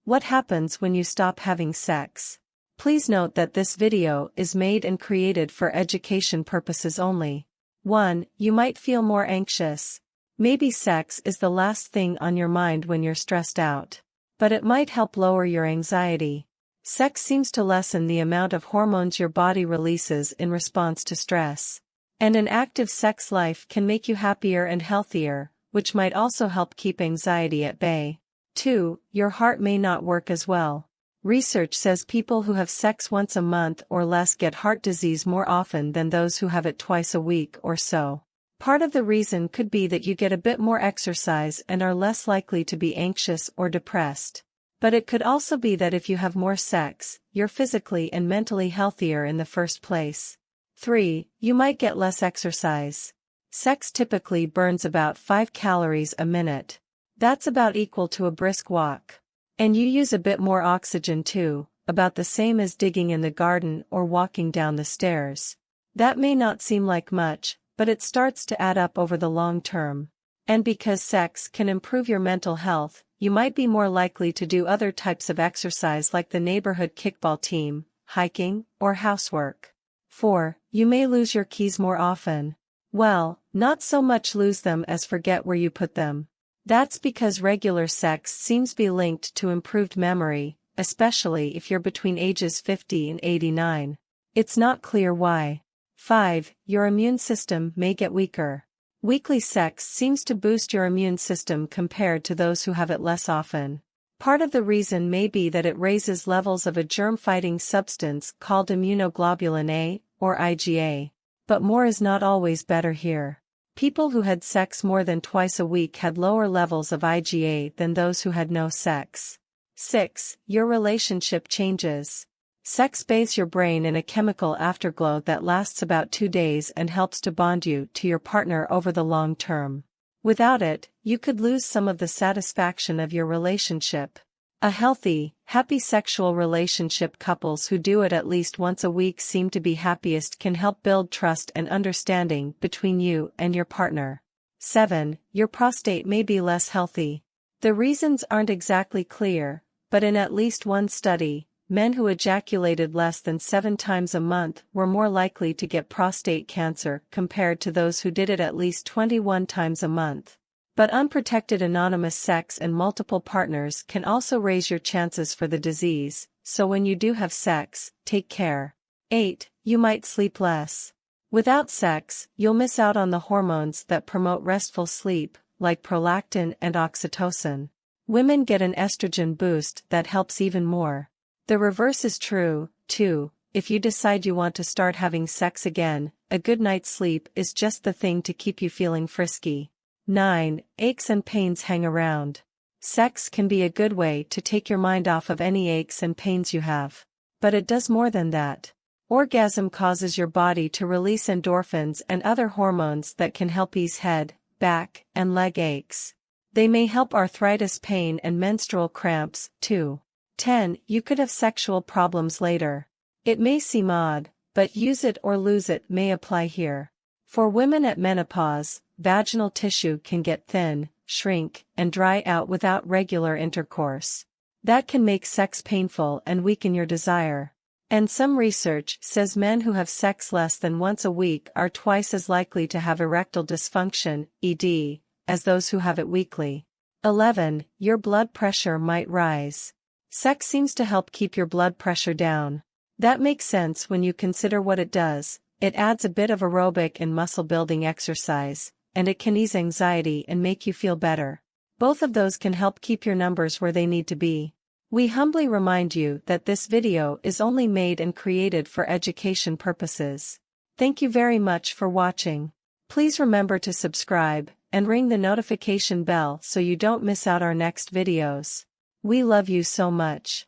What happens when you stop having sex? Please note that this video is made and created for education purposes only. 1. You might feel more anxious. Maybe sex is the last thing on your mind when you're stressed out. But it might help lower your anxiety. Sex seems to lessen the amount of hormones your body releases in response to stress. And an active sex life can make you happier and healthier, which might also help keep anxiety at bay. 2. Your heart may not work as well. Research says people who have sex once a month or less get heart disease more often than those who have it twice a week or so. Part of the reason could be that you get a bit more exercise and are less likely to be anxious or depressed. But it could also be that if you have more sex, you're physically and mentally healthier in the first place. 3. You might get less exercise. Sex typically burns about 5 calories a minute. That's about equal to a brisk walk. And you use a bit more oxygen too, about the same as digging in the garden or walking down the stairs. That may not seem like much, but it starts to add up over the long term. And because sex can improve your mental health, you might be more likely to do other types of exercise like the neighborhood kickball team, hiking, or housework. 4. You may lose your keys more often. Well, not so much lose them as forget where you put them. That's because regular sex seems to be linked to improved memory, especially if you're between ages 50 and 89. It's not clear why. 5. Your immune system may get weaker. Weekly sex seems to boost your immune system compared to those who have it less often. Part of the reason may be that it raises levels of a germ-fighting substance called immunoglobulin A, or IgA. But more is not always better here. People who had sex more than twice a week had lower levels of IgA than those who had no sex. 6. Your relationship changes. Sex bathes your brain in a chemical afterglow that lasts about 2 days and helps to bond you to your partner over the long term. Without it, you could lose some of the satisfaction of your relationship. A healthy, happy sexual relationship, couples who do it at least once a week seem to be happiest, can help build trust and understanding between you and your partner. 7. Your prostate may be less healthy. The reasons aren't exactly clear, but in at least one study, men who ejaculated less than 7 times a month were more likely to get prostate cancer compared to those who did it at least 21 times a month. But unprotected anonymous sex and multiple partners can also raise your chances for the disease, so when you do have sex, take care. 8. You might sleep less. Without sex, you'll miss out on the hormones that promote restful sleep, like prolactin and oxytocin. Women get an estrogen boost that helps even more. The reverse is true, too. If you decide you want to start having sex again, a good night's sleep is just the thing to keep you feeling frisky. 9. Aches and pains hang around. Sex can be a good way to take your mind off of any aches and pains you have. But it does more than that. Orgasm causes your body to release endorphins and other hormones that can help ease head, back, and leg aches. They may help arthritis pain and menstrual cramps, too. 10. You could have sexual problems later. It may seem odd, but use it or lose it may apply here. For women at menopause, vaginal tissue can get thin, shrink, and dry out without regular intercourse. That can make sex painful and weaken your desire. And some research says men who have sex less than once a week are twice as likely to have erectile dysfunction, ED, as those who have it weekly. 11. Your blood pressure might rise. Sex seems to help keep your blood pressure down. That makes sense when you consider what it does. It adds a bit of aerobic and muscle-building exercise, and it can ease anxiety and make you feel better. Both of those can help keep your numbers where they need to be. We humbly remind you that this video is only made and created for education purposes. Thank you very much for watching. Please remember to subscribe and ring the notification bell so you don't miss out our next videos. We love you so much.